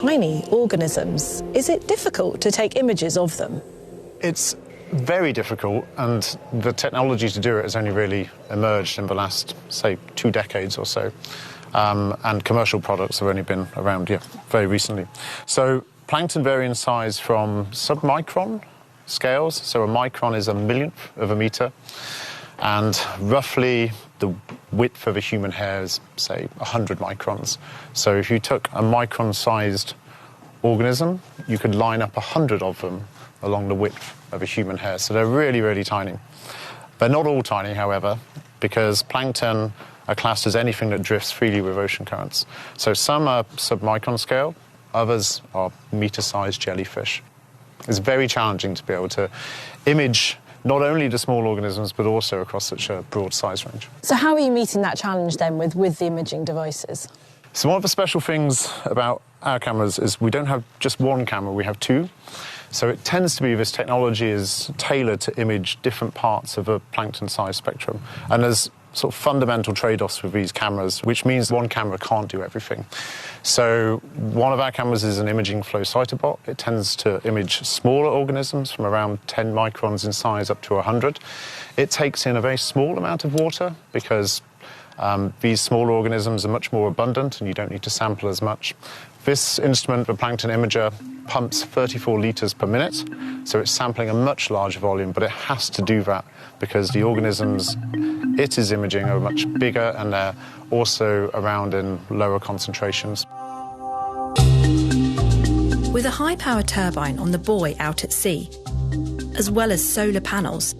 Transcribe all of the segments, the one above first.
Tiny organisms. Is it difficult to take images of them? It's very difficult, and the technology to do it has only really emerged in the last, say, 2 decades or so. And commercial products have only been around, very recently. So plankton vary in size from submicron scales. So a micron is a millionth of a metre, and roughly the width of a human hair is, say, 100 microns. So if you took a micron-sized organism, you could line up 100 of them along the width of a human hair. So they're really, really tiny. They're not all tiny, however, because plankton are classed as anything that drifts freely with ocean currents. So some are submicron scale, others are metre-sized jellyfish. It's very challenging to be able to image not only the small organisms, but also across such a broad size range. So how are you meeting that challenge then with the imaging devices? So one of the special things about our cameras is we don't have just one camera, we have 2. So it tends to be this technology is tailored to image different parts of a plankton size spectrum. And there's sort of fundamental trade-offs with these cameras, which means one camera can't do everything. So one of our cameras is an imaging flow cytobot. It tends to image smaller organisms from around 10 microns in size up to 100. It takes in a very small amount of water because these smaller organisms are much more abundant and you don't need to sample as much. This instrument, the plankton imager, pumps 34 litres per minute, so it's sampling a much larger volume, but it has to do that because the organisms it is imaging are much bigger and they're also around in lower concentrations. With a high-power turbine on the buoy out at sea, as well as solar panels,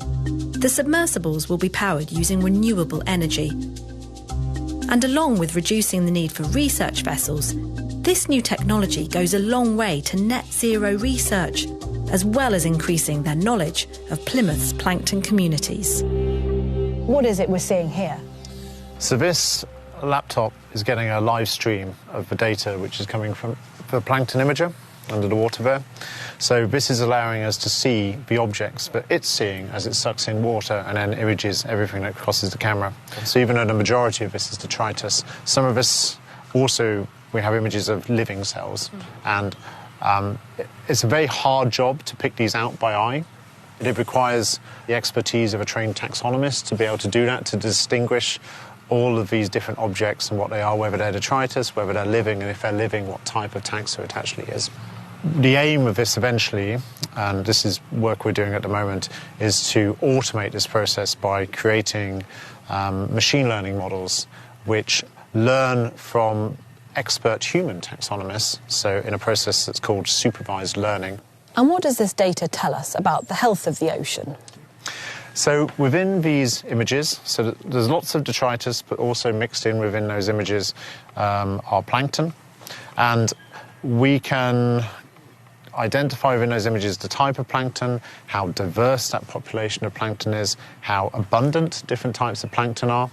the submersibles will be powered using renewable energy. And along with reducing the need for research vessels, this new technology goes a long way to net zero research, as well as increasing their knowledge of Plymouth's plankton communities. What is it we're seeing here? So this laptop is getting a live stream of the data which is coming from the plankton imager under the water there. So this is allowing us to see the objects that it's seeing as it sucks in water and then images everything that crosses the camera. So even though the majority of this is detritus, some of this also we have images of living cells. And it's a very hard job to pick these out by eye. It requires the expertise of a trained taxonomist to be able to do that, to distinguish all of these different objects and what they are, whether they're detritus, whether they're living, and if they're living, what type of taxa it actually is. The aim of this eventually, and this is work we're doing at the moment, is to automate this process by creating machine learning models which learn from expert human taxonomists, so in a process that's called supervised learning. And what does this data tell us about the health of the ocean? So within these images, so there's lots of detritus, but also mixed in within those images are plankton. And we can identify within those images the type of plankton, how diverse that population of plankton is, how abundant different types of plankton are.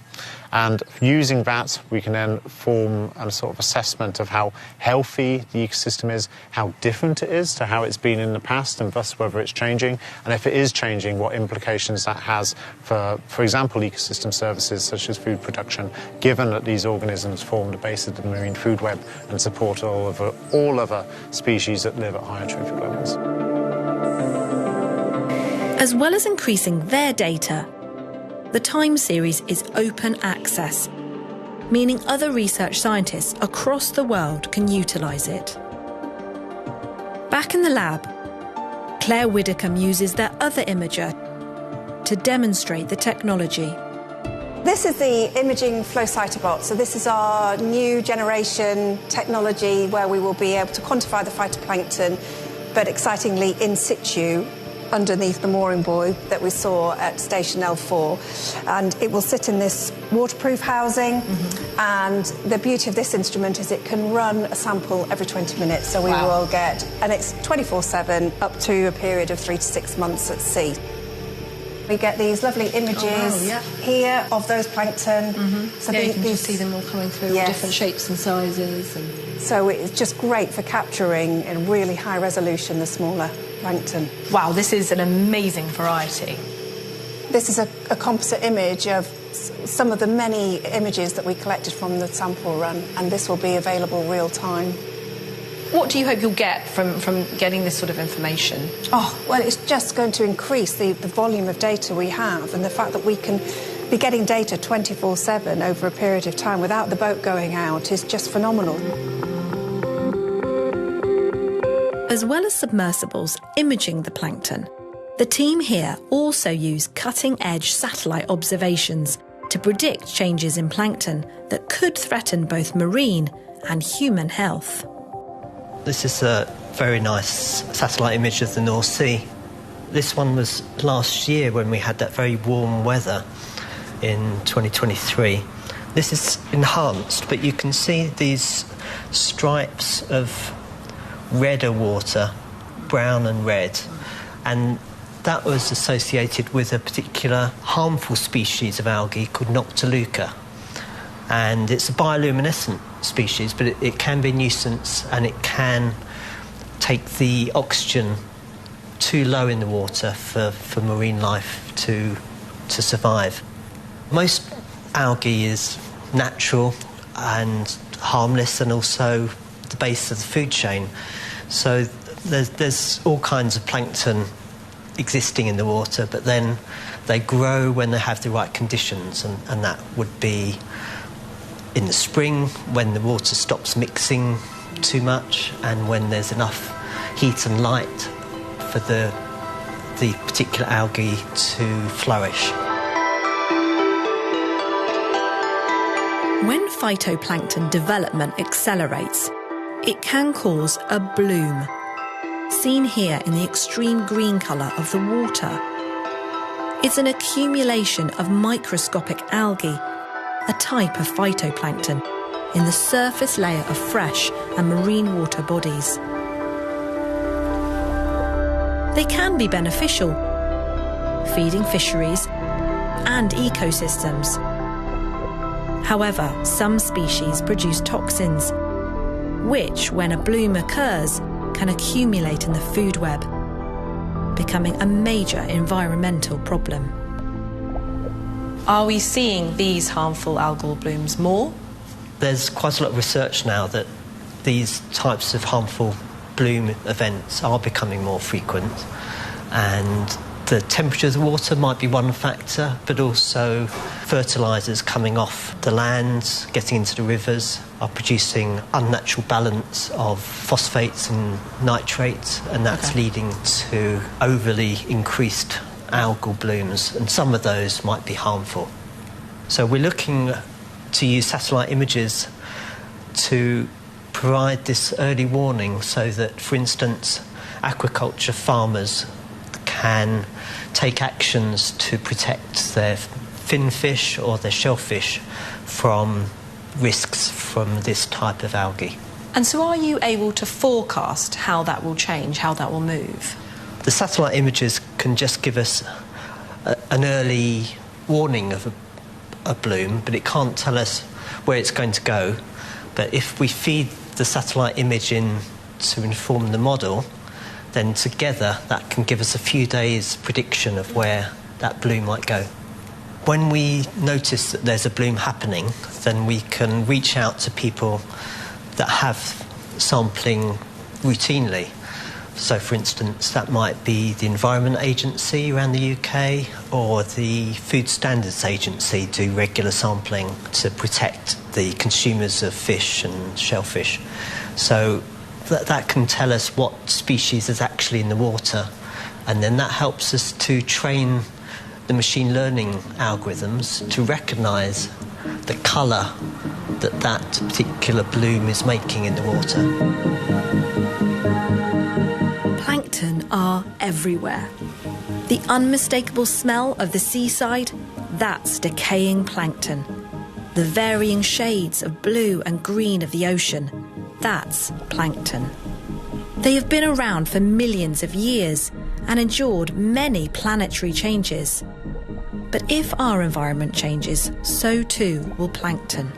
And using that, we can then form a sort of assessment of how healthy the ecosystem is, how different it is to how it's been in the past, and thus whether it's changing. And if it is changing, what implications that has for example, ecosystem services such as food production, given that these organisms form the base of the marine food web and support all other species that live at higher trophic levels. As well as increasing their data, the time series is open access, meaning other research scientists across the world can utilise it. Back in the lab, Claire Widdicombe uses their other imager to demonstrate the technology. This is the imaging flow cytobot. So this is our new generation technology where we will be able to quantify the phytoplankton, but excitingly in situ, underneath the mooring buoy that we saw at station L4, and it will sit in this waterproof housing. And the beauty of this instrument is it can run a sample every 20 minutes, so we will get, and it's 24/7 up to a period of 3 to 6 months at sea. We get these lovely images here of those plankton. So you can just see them all coming through, different shapes and sizes. So it's just great for capturing in really high resolution the smaller plankton. Wow, this is an amazing variety. This is a composite image of some of the many images that we collected from the sample run, and this will be available real time. What do you hope you'll get from getting this sort of information? Oh, well, it's just going to increase the volume of data we have, and the fact that we can be getting data 24/7 over a period of time without the boat going out is just phenomenal. As well as submersibles imaging the plankton, the team here also use cutting-edge satellite observations to predict changes in plankton that could threaten both marine and human health. This is a very nice satellite image of the North Sea. This one was last year when we had that very warm weather in 2023. This is enhanced, but you can see these stripes of redder water, brown and red, and that was associated with a particular harmful species of algae called Noctiluca. And it's a bioluminescent species, but it can be a nuisance, and it can take the oxygen too low in the water for marine life to survive. Most algae is natural and harmless, and also the base of the food chain. So there's all kinds of plankton existing in the water, but then they grow when they have the right conditions, and that would be in the spring when the water stops mixing too much, and when there's enough heat and light for the particular algae to flourish. When phytoplankton development accelerates, it can cause a bloom, seen here in the extreme green colour of the water. It's an accumulation of microscopic algae, a type of phytoplankton, in the surface layer of fresh and marine water bodies. They can be beneficial, feeding fisheries and ecosystems. However, some species produce toxins, which, when a bloom occurs, can accumulate in the food web, becoming a major environmental problem. Are we seeing these harmful algal blooms more? There's quite a lot of research now that these types of harmful bloom events are becoming more frequent, and the temperature of the water might be one factor, but also fertilisers coming off the lands, getting into the rivers, are producing unnatural balance of phosphates and nitrates, and that's leading to overly increased algal blooms, and some of those might be harmful. So we're looking to use satellite images to provide this early warning so that, for instance, aquaculture farmers can take actions to protect their finfish or their shellfish from risks from this type of algae. And so are you able to forecast how that will change, how that will move? The satellite images can just give us an early warning of a bloom, but it can't tell us where it's going to go. But if we feed the satellite image in to inform the model, then together that can give us a few days' prediction of where that bloom might go. When we notice that there's a bloom happening, then we can reach out to people that have sampling routinely. So, for instance, that might be the Environment Agency around the UK, or the Food Standards Agency do regular sampling to protect the consumers of fish and shellfish. So that can tell us what species is actually in the water, and then that helps us to train the machine learning algorithms to recognise the colour that particular bloom is making in the water. Plankton are everywhere. The unmistakable smell of the seaside, that's decaying plankton. The varying shades of blue and green of the ocean, that's plankton. They have been around for millions of years and endured many planetary changes. But if our environment changes, so too will plankton.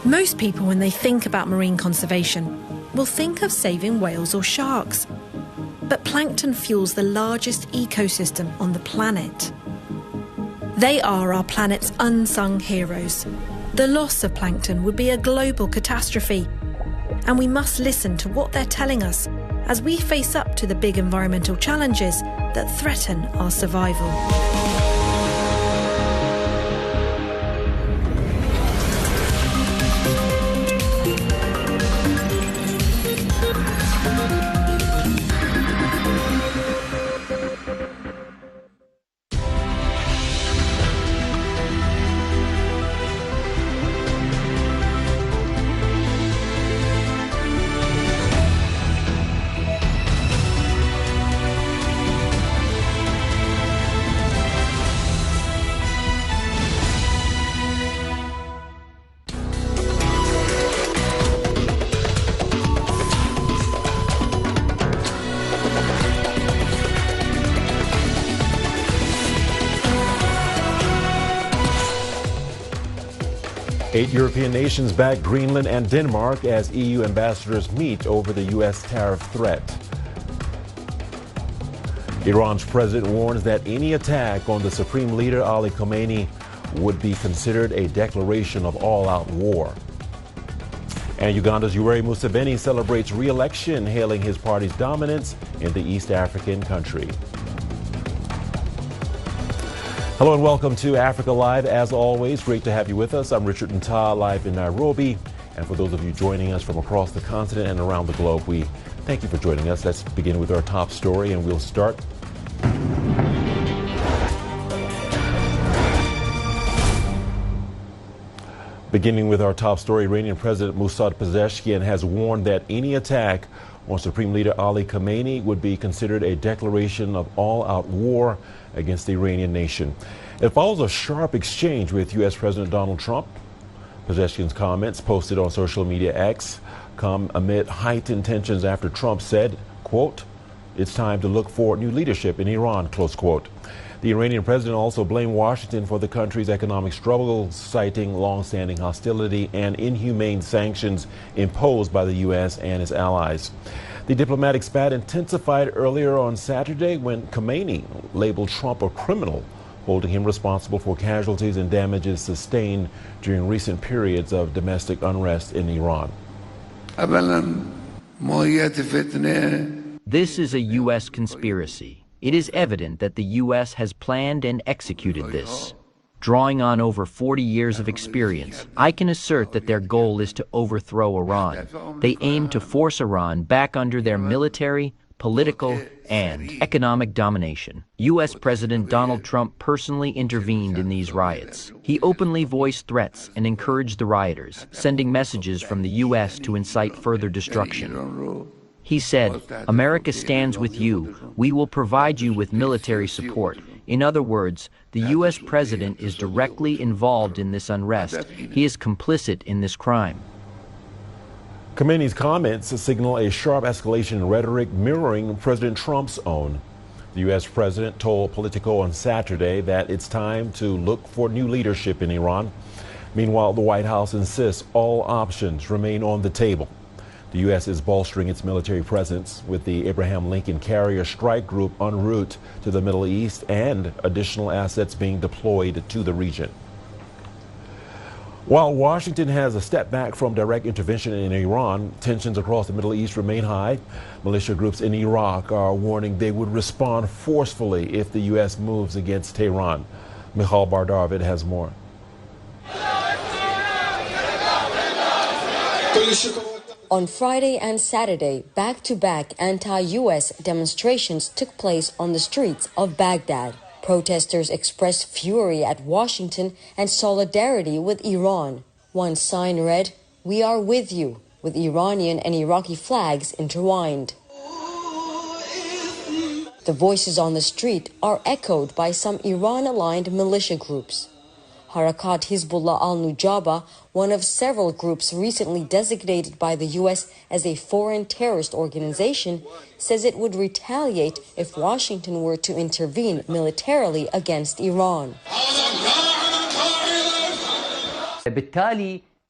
Most people, when they think about marine conservation, will think of saving whales or sharks. But plankton fuels the largest ecosystem on the planet. They are our planet's unsung heroes. The loss of plankton would be a global catastrophe, And we must listen to what they're telling us as we face up to the big environmental challenges that threaten our survival. Eight European nations back Greenland and Denmark as EU ambassadors meet over the U.S. tariff threat. Iran's president warns that any attack on the Supreme Leader Ali Khamenei would be considered a declaration of all-out war. And Uganda's Yoweri Museveni celebrates re-election, hailing his party's dominance in the East African country. Hello and welcome to Africa Live. As always, great to have you with us. I'm Richard Ntah, live in Nairobi. And for those of you joining us from across the continent and around the globe, we thank you for joining us. Let's begin with our top story, and we'll start. Beginning with our top story, Iranian President Mossad Pezeshkian has warned that any attack on Supreme Leader Ali Khamenei would be considered a declaration of all-out war against the Iranian nation. It follows a sharp exchange with U.S. President Donald Trump. Pezeshkian's comments, posted on social media X, come amid heightened tensions after Trump said, quote, "It's time to look for new leadership in Iran," close quote. The Iranian president also blamed Washington for the country's economic struggles, citing long-standing hostility and inhumane sanctions imposed by the U.S. and its allies. The diplomatic spat intensified earlier on Saturday when Khamenei labeled Trump a criminal, holding him responsible for casualties and damages sustained during recent periods of domestic unrest in Iran. This is a U.S. conspiracy. It is evident that the U.S. has planned and executed this. Drawing on over 40 years of experience, I can assert that their goal is to overthrow Iran. They aim to force Iran back under their military, political, and economic domination. U.S. President Donald Trump personally intervened in these riots. He openly voiced threats and encouraged the rioters, sending messages from the U.S. to incite further destruction. He said, "America stands with you. We will provide you with military support." In other words, the U.S. president is directly involved in this unrest. He is complicit in this crime. Khamenei's comments signal a sharp escalation in rhetoric mirroring President Trump's own. The U.S. president told Politico on Saturday that it's time to look for new leadership in Iran. Meanwhile, the White House insists all options remain on the table. The U.S. is bolstering its military presence with the Abraham Lincoln Carrier Strike Group en route to the Middle East and additional assets being deployed to the region. While Washington has a step back from direct intervention in Iran, tensions across the Middle East remain high. Militia groups in Iraq are warning they would respond forcefully if the U.S. moves against Tehran. Michal Bardarvid has more. On Friday and Saturday, back-to-back anti-U.S. demonstrations took place on the streets of Baghdad. Protesters expressed fury at Washington and solidarity with Iran. One sign read, "We are with you," with Iranian and Iraqi flags intertwined. The voices on the street are echoed by some Iran-aligned militia groups. Harakat Hizbullah al-Nujaba, one of several groups recently designated by the U.S. as a foreign terrorist organization, says it would retaliate if Washington were to intervene militarily against Iran.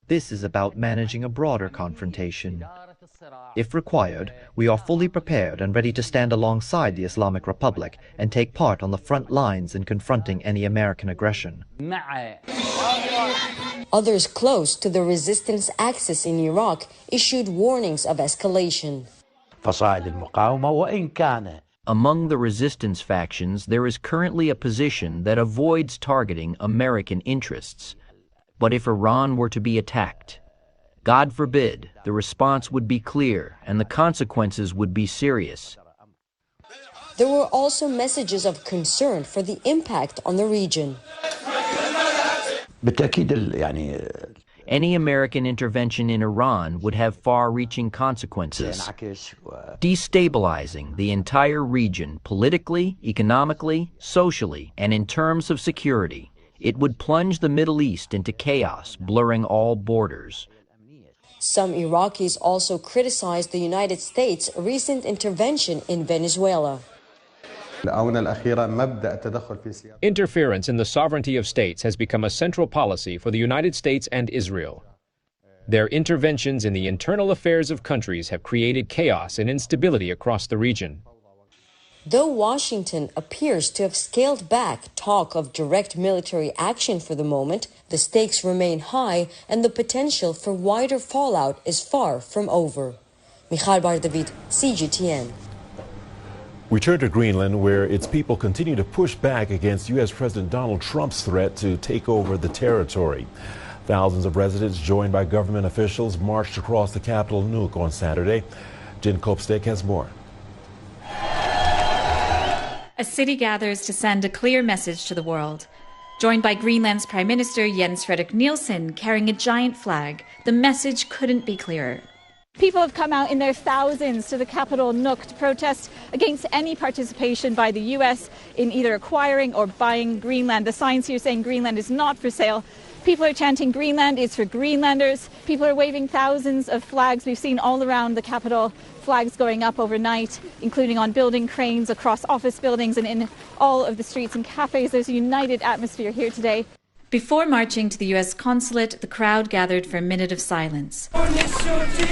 This is about managing a broader confrontation. If required, we are fully prepared and ready to stand alongside the Islamic Republic and take part on the front lines in confronting any American aggression. Others close to the resistance axis in Iraq issued warnings of escalation. Among the resistance factions, there is currently a position that avoids targeting American interests. But if Iran were to be attacked, God forbid, the response would be clear and the consequences would be serious. There were also messages of concern for the impact on the region. Any American intervention in Iran would have far-reaching consequences, destabilizing the entire region politically, economically, socially, and in terms of security. It would plunge the Middle East into chaos, blurring all borders. Some Iraqis also criticized the United States' recent intervention in Venezuela. Interference in the sovereignty of states has become a central policy for the United States and Israel. Their interventions in the internal affairs of countries have created chaos and instability across the region. Though Washington appears to have scaled back talk of direct military action for the moment, the stakes remain high and the potential for wider fallout is far from over. Michal Bardavid, CGTN. We turn to Greenland, where its people continue to push back against U.S. President Donald Trump's threat to take over the territory. Thousands of residents, joined by government officials, marched across the capital, Nuuk, on Saturday. Jen Kopstek has more. A city gathers to send a clear message to the world. Joined by Greenland's Prime Minister Jens Frederik Nielsen carrying a giant flag, the message couldn't be clearer. People have come out in their thousands to the capital Nuuk to protest against any participation by the U.S. in either acquiring or buying Greenland. The signs here saying Greenland is not for sale. People are chanting Greenland is for Greenlanders. People are waving thousands of flags. We've seen all around the capital flags going up overnight, including on building cranes across office buildings and in all of the streets and cafes. There's a united atmosphere here today. Before marching to the U.S. consulate, the crowd gathered for a minute of silence.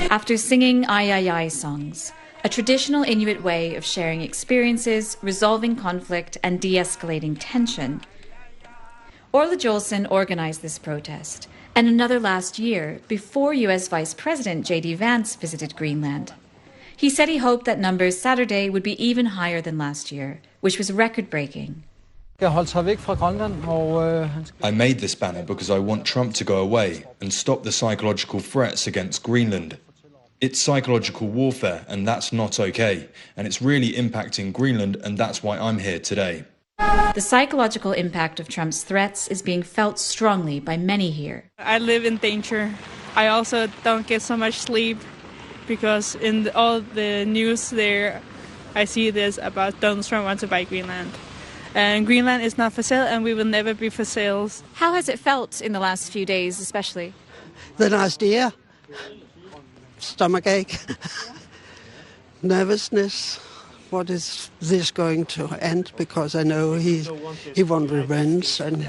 After singing Ai Ai Ai songs, a traditional Inuit way of sharing experiences, resolving conflict, and de-escalating tension, Orla Jolson organized this protest, and another last year, before U.S. Vice President J.D. Vance visited Greenland. He said he hoped that numbers Saturday would be even higher than last year, which was record-breaking. I made this banner because I want Trump to go away and stop the psychological threats against Greenland. It's psychological warfare, and that's not okay. And it's really impacting Greenland, and that's why I'm here today. The psychological impact of Trump's threats is being felt strongly by many here. I live in danger. I also don't get so much sleep because in all the news there, I see this about Donald Trump wants to buy Greenland. And Greenland is not for sale, and we will never be for sale. How has it felt in the last few days, especially? The last year, stomachache, nervousness. What is this going to end? Because I know he wants revenge, and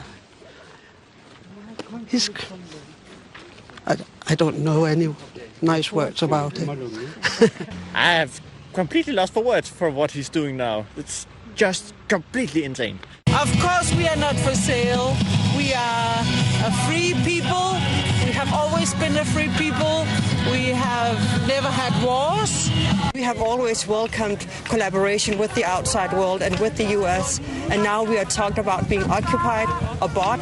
he's. I don't know any nice words about him. I have completely lost for words for what he's doing now. It's just completely insane. Of course we are not for sale. We are a free people. We have always been a free people. We have never had wars. We have always welcomed collaboration with the outside world and with the U.S. And now we are talking about being occupied or bought.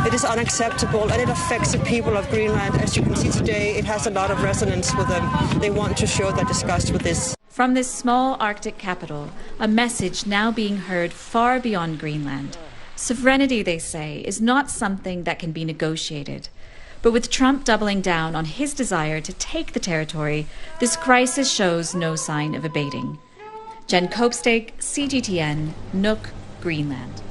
It is unacceptable, and it affects the people of Greenland. As you can see today, it has a lot of resonance with them. They want to show their disgust with this. From this small Arctic capital, a message now being heard far beyond Greenland. Sovereignty, they say, is not something that can be negotiated. But with Trump doubling down on his desire to take the territory, this crisis shows no sign of abating. Jen Kopstek, CGTN, Nuuk, Greenland.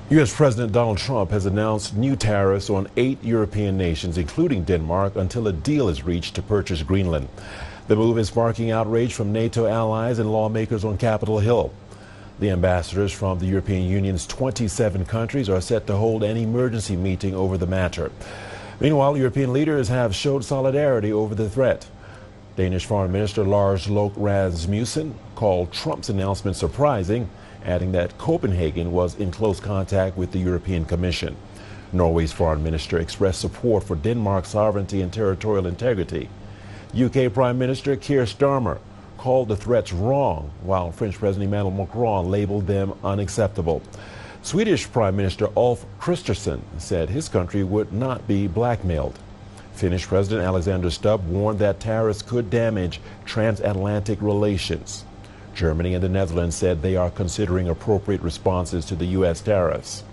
U.S. President Donald Trump has announced new tariffs on 8 European nations, including Denmark, until a deal is reached to purchase Greenland. The move is sparking outrage from NATO allies and lawmakers on Capitol Hill. The ambassadors from the European Union's 27 countries are set to hold an emergency meeting over the matter. Meanwhile, European leaders have showed solidarity over the threat. Danish Foreign Minister Lars Løkke Rasmussen called Trump's announcement surprising, adding that Copenhagen was in close contact with the European Commission. Norway's foreign minister expressed support for Denmark's sovereignty and territorial integrity. UK Prime Minister Keir Starmer called the threats wrong, while French President Emmanuel Macron labeled them unacceptable. Swedish Prime Minister Ulf Kristersson said his country would not be blackmailed. Finnish President Alexander Stubb warned that tariffs could damage transatlantic relations. Germany and the Netherlands said they are considering appropriate responses to the U.S. tariffs.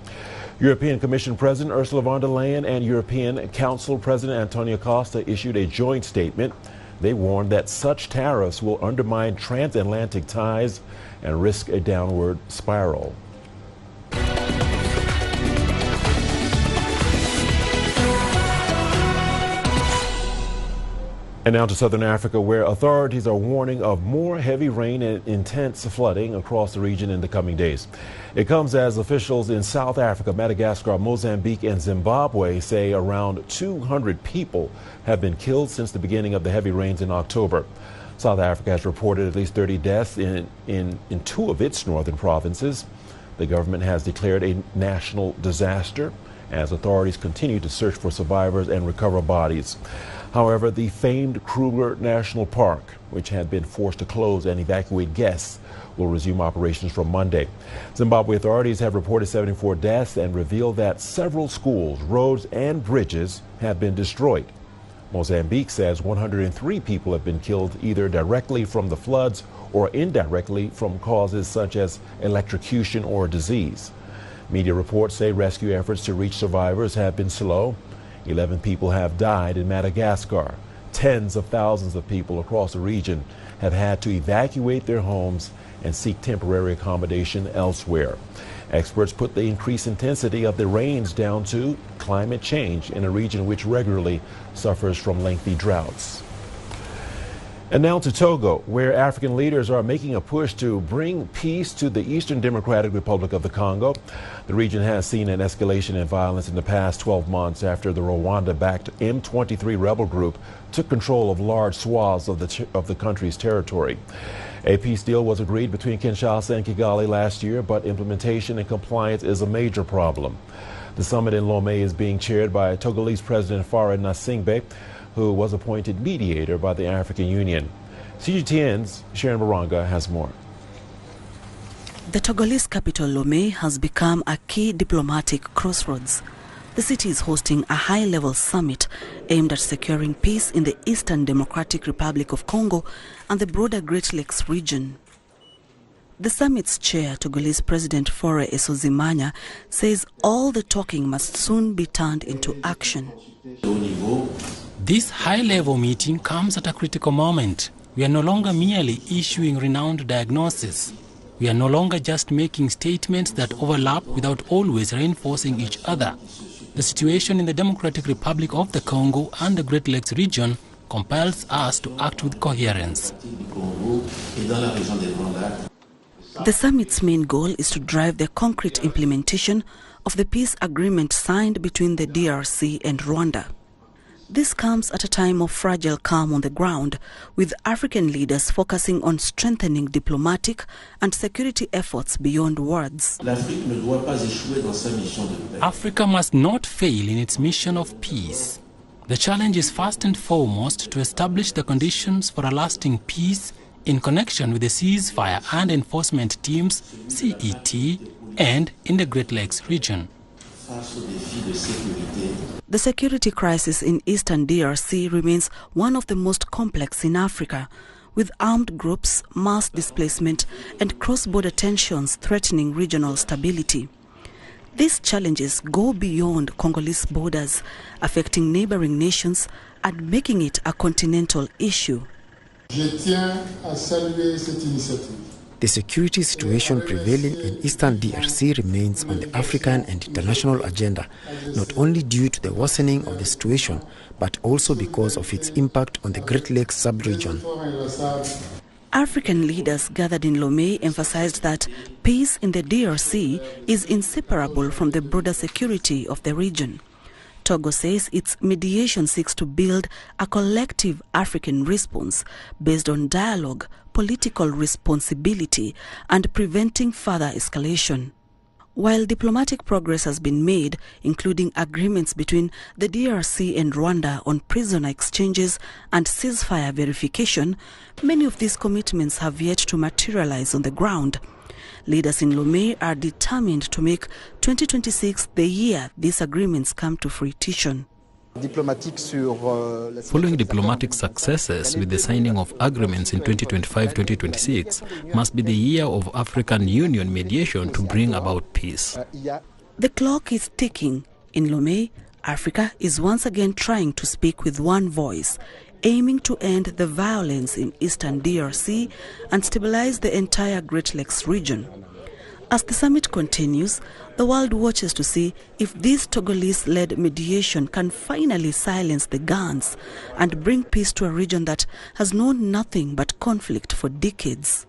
European Commission President Ursula von der Leyen and European Council President Antonio Costa issued a joint statement. They warned that such tariffs will undermine transatlantic ties and risk a downward spiral. And now to southern Africa, where authorities are warning of more heavy rain and intense flooding across the region in the coming days. It comes as officials in South Africa, Madagascar, Mozambique, and Zimbabwe say around 200 people have been killed since the beginning of the heavy rains in October. South Africa has reported at least 30 deaths in two of its northern provinces. The government has declared a national disaster as authorities continue to search for survivors and recover bodies. However, the famed Kruger National Park, which had been forced to close and evacuate guests, will resume operations from Monday. Zimbabwe authorities have reported 74 deaths and revealed that several schools, roads, and bridges have been destroyed. Mozambique says 103 people have been killed either directly from the floods or indirectly from causes such as electrocution or disease. Media reports say rescue efforts to reach survivors have been slow. 11 people have died in Madagascar. Tens of thousands of people across the region have had to evacuate their homes and seek temporary accommodation elsewhere. Experts put the increased intensity of the rains down to climate change in a region which regularly suffers from lengthy droughts. And now to Togo, where African leaders are making a push to bring peace to the Eastern Democratic Republic of the Congo. The region has seen an escalation in violence in the past 12 months after the Rwanda-backed M23 rebel group took control of large swaths of the country's territory. A peace deal was agreed between Kinshasa and Kigali last year, but implementation and compliance is a major problem. The summit in Lomé is being chaired by Togolese President Faure Gnassingbé, who was appointed mediator by the African Union. CGTN's Sharon Baranga has more. The Togolese capital Lomé has become a key diplomatic crossroads. The city is hosting a high-level summit aimed at securing peace in the Eastern Democratic Republic of Congo and the broader Great Lakes region. The summit's chair, Togolese President Faure Esozimanya, says all the talking must soon be turned into action. This high-level meeting comes at a critical moment. We are no longer merely issuing renowned diagnoses. We are no longer just making statements that overlap without always reinforcing each other. The situation in the Democratic Republic of the Congo and the Great Lakes region compels us to act with coherence. The summit's main goal is to drive the concrete implementation of the peace agreement signed between the DRC and Rwanda. This comes at a time of fragile calm on the ground, with African leaders focusing on strengthening diplomatic and security efforts beyond words. Africa must not fail in its mission of peace. The challenge is first and foremost to establish the conditions for a lasting peace in connection with the ceasefire and enforcement teams, CET, and in the Great Lakes region. The security crisis in eastern DRC remains one of the most complex in Africa, with armed groups, mass displacement, and cross-border tensions threatening regional stability. These challenges go beyond Congolese borders, affecting neighboring nations and making it a continental issue. The security situation prevailing in eastern DRC remains on the African and international agenda, not only due to the worsening of the situation, but also because of its impact on the Great Lakes sub-region. African leaders gathered in Lomé emphasized that peace in the DRC is inseparable from the broader security of the region. Togo says its mediation seeks to build a collective African response based on dialogue, political responsibility, and preventing further escalation. While diplomatic progress has been made, including agreements between the DRC and Rwanda on prisoner exchanges and ceasefire verification, many of these commitments have yet to materialize on the ground. Leaders in Lomé are determined to make 2026 the year these agreements come to fruition. Following diplomatic successes with the signing of agreements in 2025-2026 must be the year of African Union mediation to bring about peace. The clock is ticking. In Lomé, Africa is once again trying to speak with one voice, aiming to end the violence in eastern DRC and stabilize the entire Great Lakes region. As the summit continues, the world watches to see if this Togolese-led mediation can finally silence the guns and bring peace to a region that has known nothing but conflict for decades.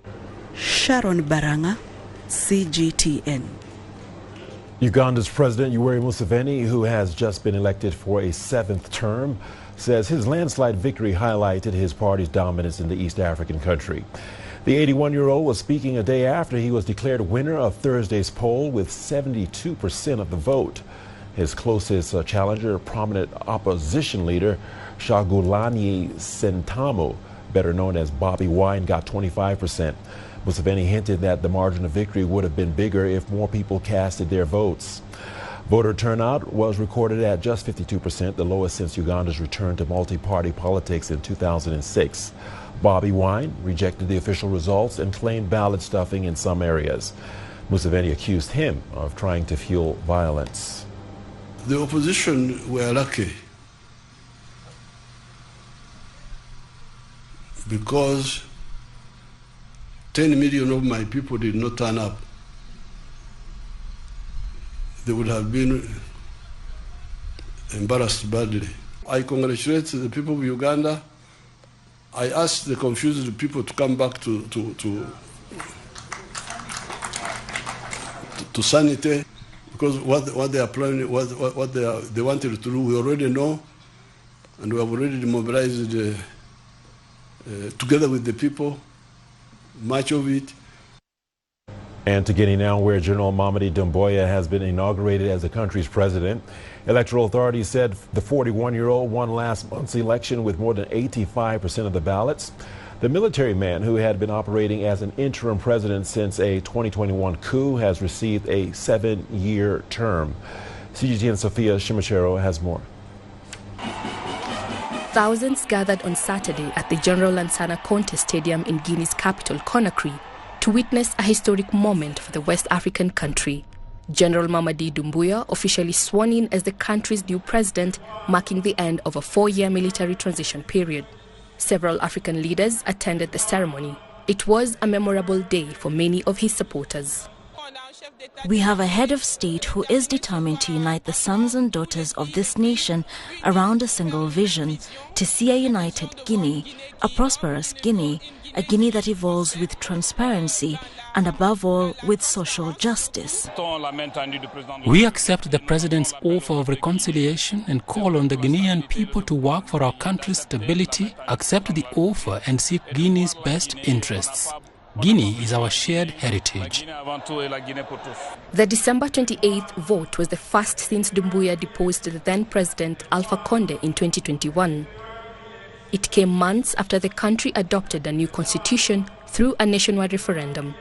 Sharon Baranga, CGTN. Uganda's President Yoweri Museveni, who has just been elected for a 7th term, says his landslide victory highlighted his party's dominance in the East African country. The 81-year-old was speaking a day after he was declared winner of Thursday's poll with 72% of the vote. His closest challenger, prominent opposition leader Kyagulanyi Ssentamu, better known as Bobi Wine, got 25%. Museveni hinted that the margin of victory would have been bigger if more people casted their votes. Voter turnout was recorded at just 52%, the lowest since Uganda's return to multi-party politics in 2006. Bobi Wine rejected the official results and claimed ballot stuffing in some areas. Museveni accused him of trying to fuel violence. The opposition were lucky because 10 million of my people did not turn up. They would have been embarrassed badly. I congratulate the people of Uganda. I asked the confused people to come back to sanity, because what they are planning, what they wanted to do, we already know, and we have already mobilized together with the people, much of it. And to Guinea now, where General Mamadi Doumbouya has been inaugurated as the country's president. Electoral authorities said the 41-year-old won last month's election with more than 85% of the ballots. The military man, who had been operating as an interim president since a 2021 coup, has received a 7-year term. CGTN Sophia Shimachero has more. Thousands gathered on Saturday at the General Lansana Conte Stadium in Guinea's capital, Conakry, to witness a historic moment for the West African country. General Mamadi Doumbouya officially sworn in as the country's new president, marking the end of a 4-year military transition period. Several African leaders attended the ceremony. It was a memorable day for many of his supporters. We have a head of state who is determined to unite the sons and daughters of this nation around a single vision, to see a united Guinea, a prosperous Guinea, a Guinea that evolves with transparency and above all with social justice. We accept the President's offer of reconciliation and call on the Guinean people to work for our country's stability, accept the offer and seek Guinea's best interests. Guinea is our shared heritage. The December 28th vote was the first since Doumbouya deposed the then President Alpha Condé in 2021. It came months after the country adopted a new constitution through a nationwide referendum.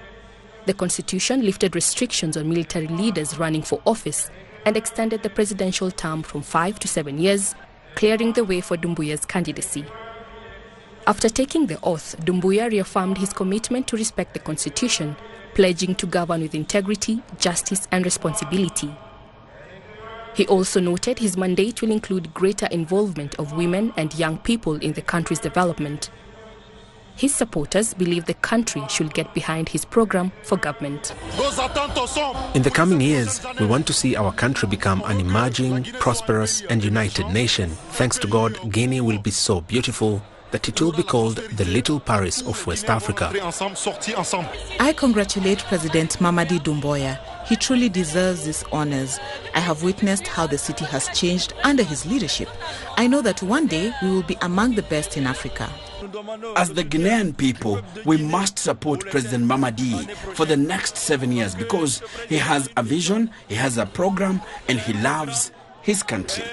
The constitution lifted restrictions on military leaders running for office and extended the presidential term from 5 to 7 years, clearing the way for Doumbouya's candidacy. After taking the oath, Doumbouya reaffirmed his commitment to respect the constitution, pledging to govern with integrity, justice and responsibility. He also noted his mandate will include greater involvement of women and young people in the country's development. His supporters believe the country should get behind his program for government. In the coming years, we want to see our country become an emerging, prosperous and united nation. Thanks to God, Guinea will be so beautiful that it will be called the Little Paris of West Africa. I congratulate President Mamadi Doumbouya. He truly deserves these honors. I have witnessed how the city has changed under his leadership. I know that one day we will be among the best in Africa. As the Ghanaian people, we must support President Mamadi for the next 7 years because he has a vision, he has a program, and he loves his country.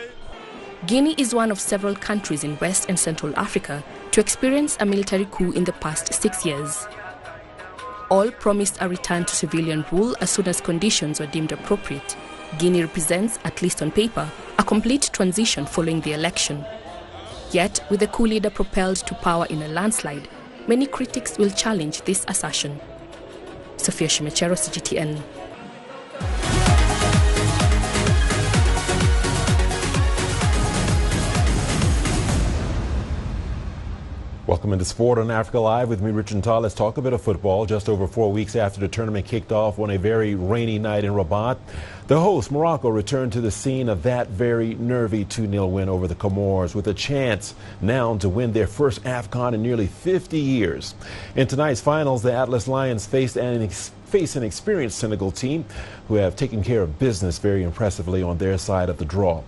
Guinea is one of several countries in West and Central Africa to experience a military coup in the past 6 years. All promised a return to civilian rule as soon as conditions were deemed appropriate. Guinea represents, at least on paper, a complete transition following the election. Yet, with the coup leader propelled to power in a landslide, many critics will challenge this assertion. Sophia Shimechero, CGTN. Welcome into Sport on Africa Live with me, Richard Tal. Let's talk a bit of football. Just over 4 weeks after the tournament kicked off on a very rainy night in Rabat, the host, Morocco, returned to the scene of that very nervy 2-0 win over the Comores with a chance now to win their first AFCON in nearly 50 years. In tonight's finals, the Atlas Lions face an experienced Senegal team who have taken care of business very impressively on their side of the draw.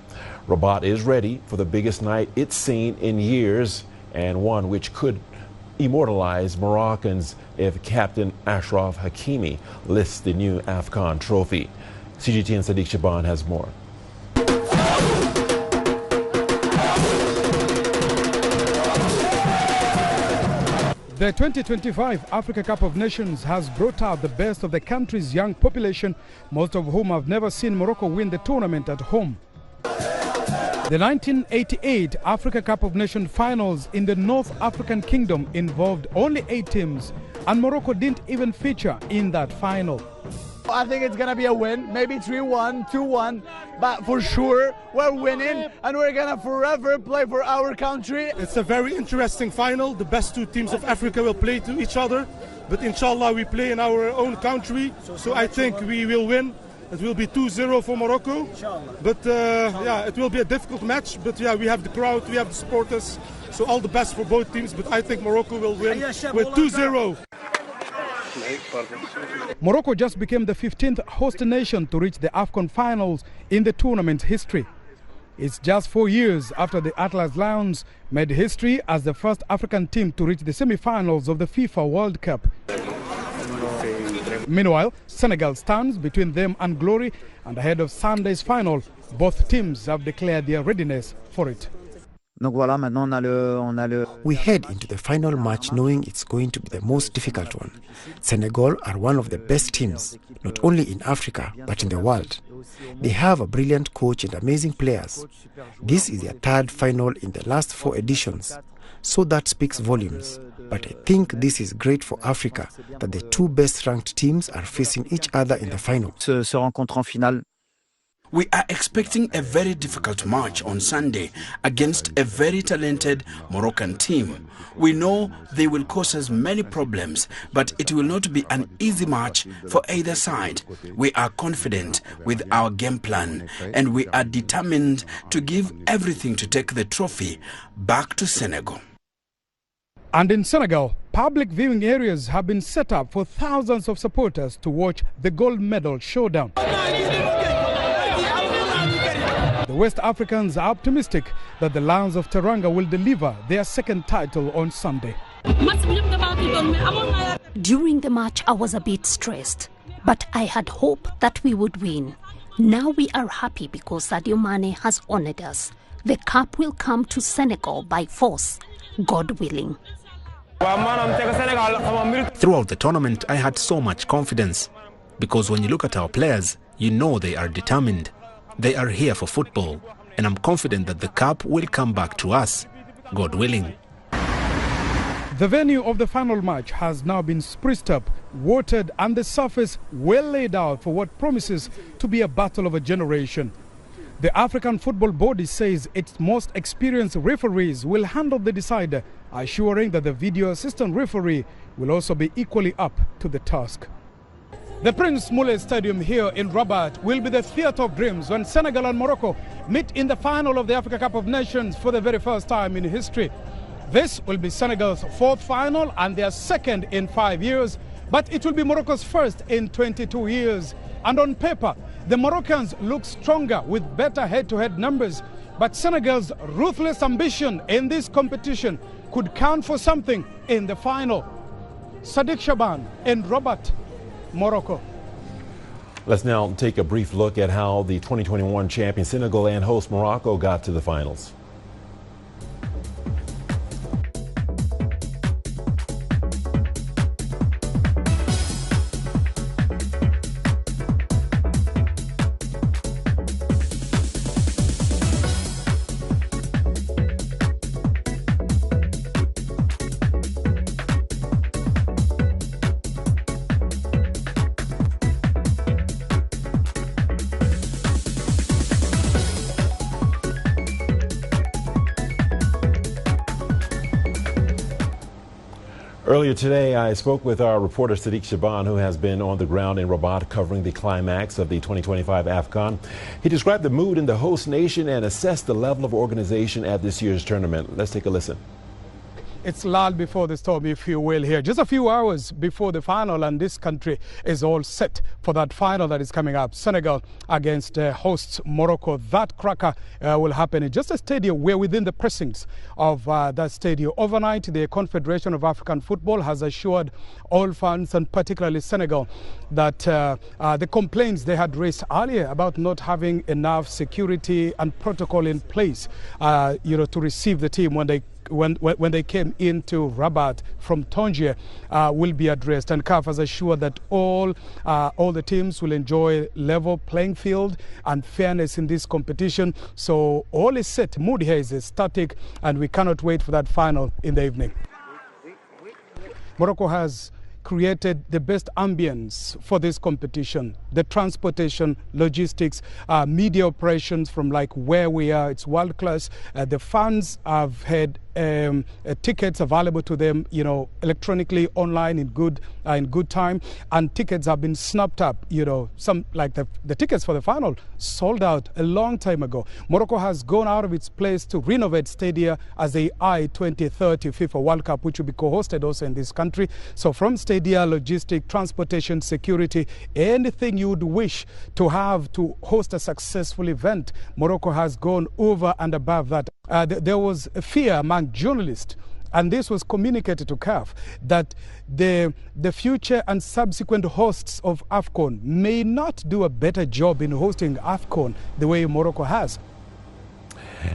Rabat is ready for the biggest night it's seen in years, and one which could immortalize Moroccans if Captain Achraf Hakimi lifts the new AFCON trophy. CGTN Sadiq Shaban has more. The 2025 Africa Cup of Nations has brought out the best of the country's young population, most of whom have never seen Morocco win the tournament at home. The 1988 Africa Cup of Nations finals in the North African Kingdom involved only 8 teams, and Morocco didn't even feature in that final. I think it's going to be a win, maybe 3-1, 2-1, but for sure we're winning and we're going to forever play for our country. It's a very interesting final. The best 2 teams of Africa will play to each other, but inshallah we play in our own country, so I think we will win. It will be 2-0 for Morocco, but yeah, it will be a difficult match. But yeah, we have the crowd, we have the supporters, so all the best for both teams. But I think Morocco will win with 2-0. Morocco just became the 15th host nation to reach the AFCON finals in the tournament's history. It's just 4 years after the Atlas Lions made history as the first African team to reach the semi-finals of the FIFA World Cup. Meanwhile, Senegal stands between them and glory, and ahead of Sunday's final, both teams have declared their readiness for it. We head into the final match knowing it's going to be the most difficult one. Senegal are one of the best teams, not only in Africa, but in the world. They have a brilliant coach and amazing players. This is their 3rd final in the last 4 editions, so that speaks volumes. But I think this is great for Africa, that the 2 best-ranked teams are facing each other in the final. We are expecting a very difficult match on Sunday against a very talented Moroccan team. We know they will cause us many problems, but it will not be an easy match for either side. We are confident with our game plan, and we are determined to give everything to take the trophy back to Senegal. And in Senegal, public viewing areas have been set up for thousands of supporters to watch the gold medal showdown. The West Africans are optimistic that the Lions of Teranga will deliver their 2nd title on Sunday. During the match, I was a bit stressed, but I had hope that we would win. Now we are happy because Sadio Mane has honored us. The cup will come to Senegal by force, God willing. Throughout the tournament, I had so much confidence because when you look at our players, you know they are determined. They are here for football, and I'm confident that the cup will come back to us, God willing. The venue of the final match has now been spruced up, watered, and the surface well laid out for what promises to be a battle of a generation. The African Football Body says its most experienced referees will handle the decider, assuring that the video assistant referee will also be equally up to the task. The Prince Moulay Stadium here in Rabat will be the theatre of dreams when Senegal and Morocco meet in the final of the Africa Cup of Nations for the very first time in history. This will be Senegal's fourth final and their second in 5 years, but it will be Morocco's first in 22 years. And on paper, the Moroccans look stronger with better head-to-head numbers, but Senegal's ruthless ambition in this competition could count for something in the final. Sadiq Shaban in Rabat, Morocco. Let's now take a brief look at how the 2021 champion Senegal and host Morocco got to the finals. Earlier today, I spoke with our reporter Sadiq Shaban, who has been on the ground in Rabat covering the climax of the 2025 AFCON. He described the mood in the host nation and assessed the level of organization at this year's tournament. Let's take a listen. It's lull before the storm, if you will, here. Just a few hours before the final, and this country is all set for that final that is coming up. Senegal against hosts Morocco. That cracker will happen in just a stadium. We're within the precincts of that stadium. Overnight, the Confederation of African Football has assured all fans, and particularly Senegal, that the complaints they had raised earlier about not having enough security and protocol in place, to receive the team when they came into Rabat from Tangier will be addressed, and CAF has assured that all the teams will enjoy level playing field and fairness in this competition. So all is set. Mood here is static, and we cannot wait for that final in the evening. Morocco has created the best ambience for this competition. The transportation, logistics, media operations from like where we are, it's world class. The fans have had tickets available to them, electronically online in good time, and tickets have been snapped up. Some like the tickets for the final sold out a long time ago. Morocco has gone out of its place to renovate stadia as they eye 2030 FIFA World Cup, which will be co-hosted also in this country. So from stadia, logistic, transportation, security, anything you would wish to have to host a successful event, Morocco has gone over and above that. There was a fear among journalists, and this was communicated to CAF, that the future and subsequent hosts of AFCON may not do a better job in hosting AFCON the way Morocco has.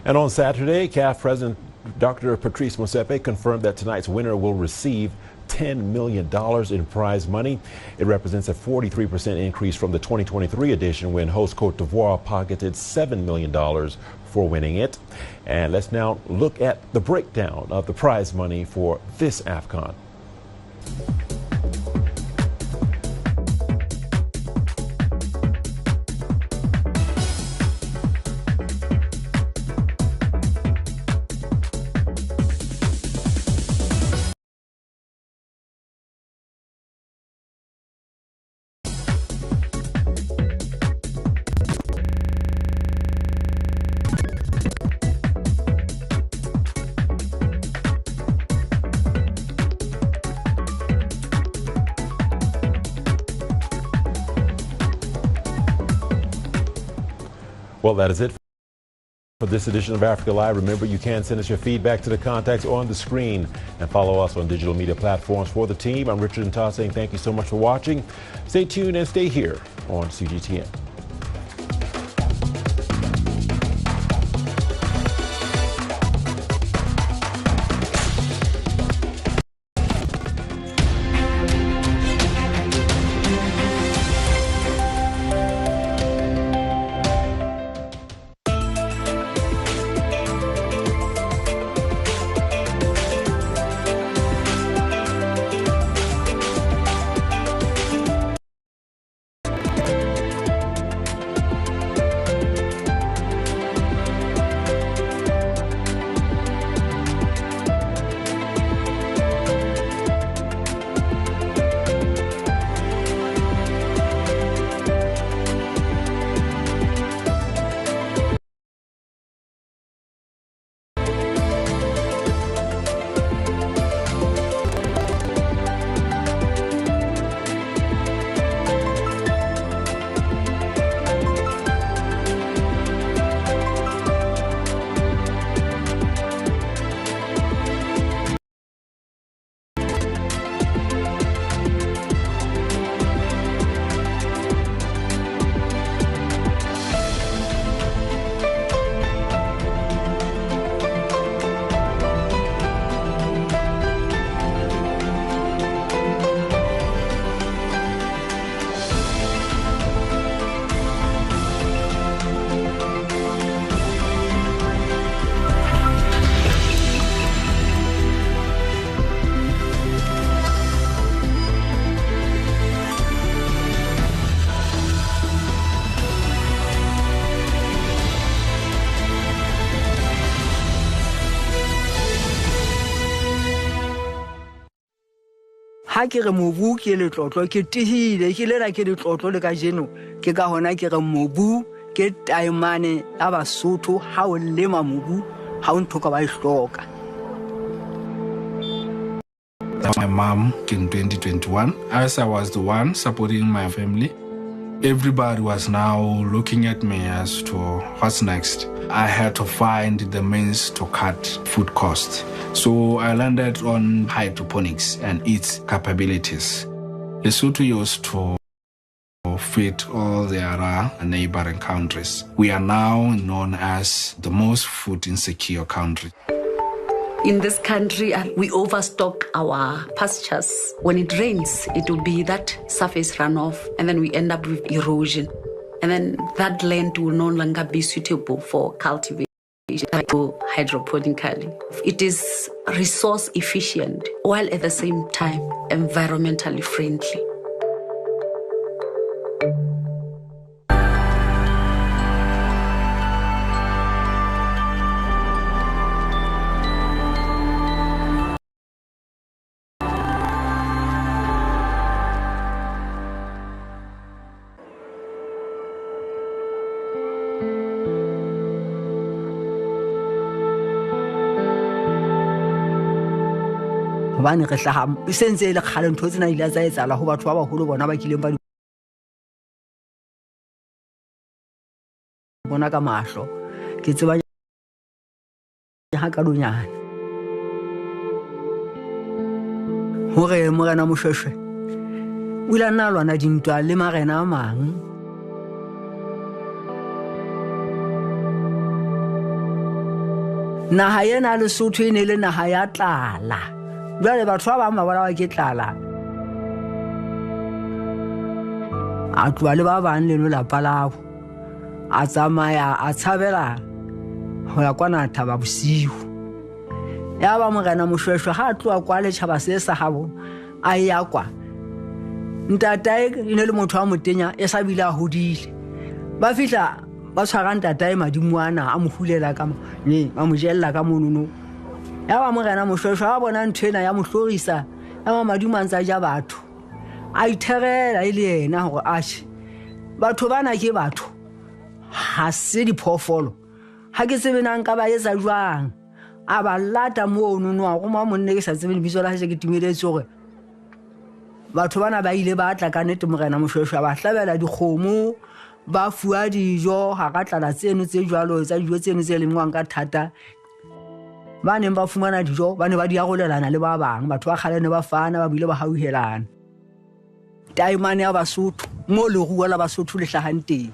And on Saturday, CAF President Dr. Patrice Motsepe confirmed that tonight's winner will receive $10 million in prize money. It represents a 43% increase from the 2023 edition, when host Cote d'Ivoire pocketed $7 million for winning it. And let's now look at the breakdown of the prize money for this AFCON. Well, that is it for this edition of Africa Live. Remember, you can send us your feedback to the contacts on the screen, and follow us on digital media platforms. For the team, I'm Richard Nta saying thank you so much for watching. Stay tuned and stay here on CGTN. ha ke re mobu ke letlotlo ke tihile ke lena ke letlotlo le ka jeno ke ka hona ke re mobu ke taimane ya Basotho ha o lema mobu ha o nthoka ba ihloka. My mom in 2021, as I was the one supporting my family, everybody was now looking at me as to what's next. I had to find the means to cut food costs. So I landed on hydroponics and its capabilities. Lesotho used to feed all the other neighboring countries. We are now known as the most food insecure country. In this country, we overstock our pastures. When it rains, it will be that surface runoff, and then we end up with erosion. And then that land will no longer be suitable for cultivation hydroponically. It is resource efficient, while at the same time environmentally friendly. Bane re hlaha sentse le khale ntho tsena ile tsa etsala ho batho ba baholo bona ba kileng ba bona ka mahlo ke tseba ha ka dunyana hore morena Moshweshwe o ile nna lwana dintwa le marena a mang naha yena Lesotho e ne le naha ya tlala. Jwale batho ba bang ba bona ba ke tlala a tloa le ba bang le lelapa lao a tsamaya a tshabela ho ya kwana Thaba Bosiu. Ya ba morena Moshweshwe ha a tloa kwa letjhaba se sa habo a ya kwa ntatae e ne le motho wa motenya e sa bile a hodile ba fihla ba tshwara ntatae madimuana a mo hulela ka ne ba mo jella ka monono. Ya ba morena Moshweshwe a bona nthwena ya mohlorisa ya madimo antsa ja batho a itherela ile yena hore ashe batho bana ke batho ha se diphofolo ha ke tsebe nang ka ba etsa jwang a ba lata mo nono a go ma monne ke sa tsebe lebitso la se ke timeletse hore batho bana ba ile ba tla ka nete morena Moshweshwe ba hlabela dikgomo ba fuwa dijo ha ka tlala tseno tse jwalo tsa dijo tseno tse lengwang ka thata. Ba ne ba fumana dijo ba ne ba di arolelana le ba bang batho ba kgale ne ba fana ba bile ba hauhelana taimane ya Basotho mo le ruwa la Basotho le hlahang teng.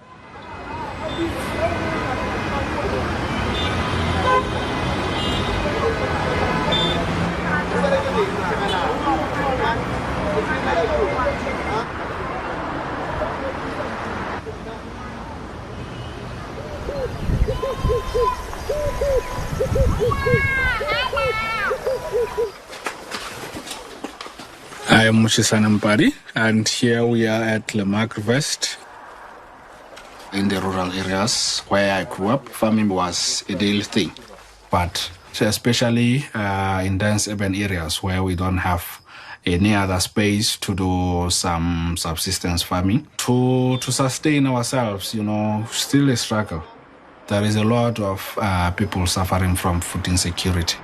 I am Mushisana Mpari, and here we are at Lemark West. In the rural areas where I grew up, farming was a daily thing. But especially in dense urban areas where we don't have any other space to do some subsistence farming, to sustain ourselves, still a struggle. There is a lot of people suffering from food insecurity.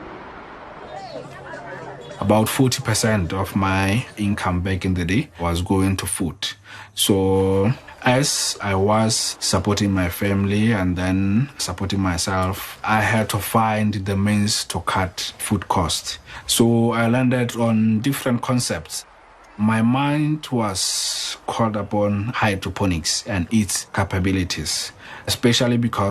About 40% of my income back in the day was going to food. So as I was supporting my family and then supporting myself, I had to find the means to cut food costs. So I landed on different concepts. My mind was called upon hydroponics and its capabilities, especially because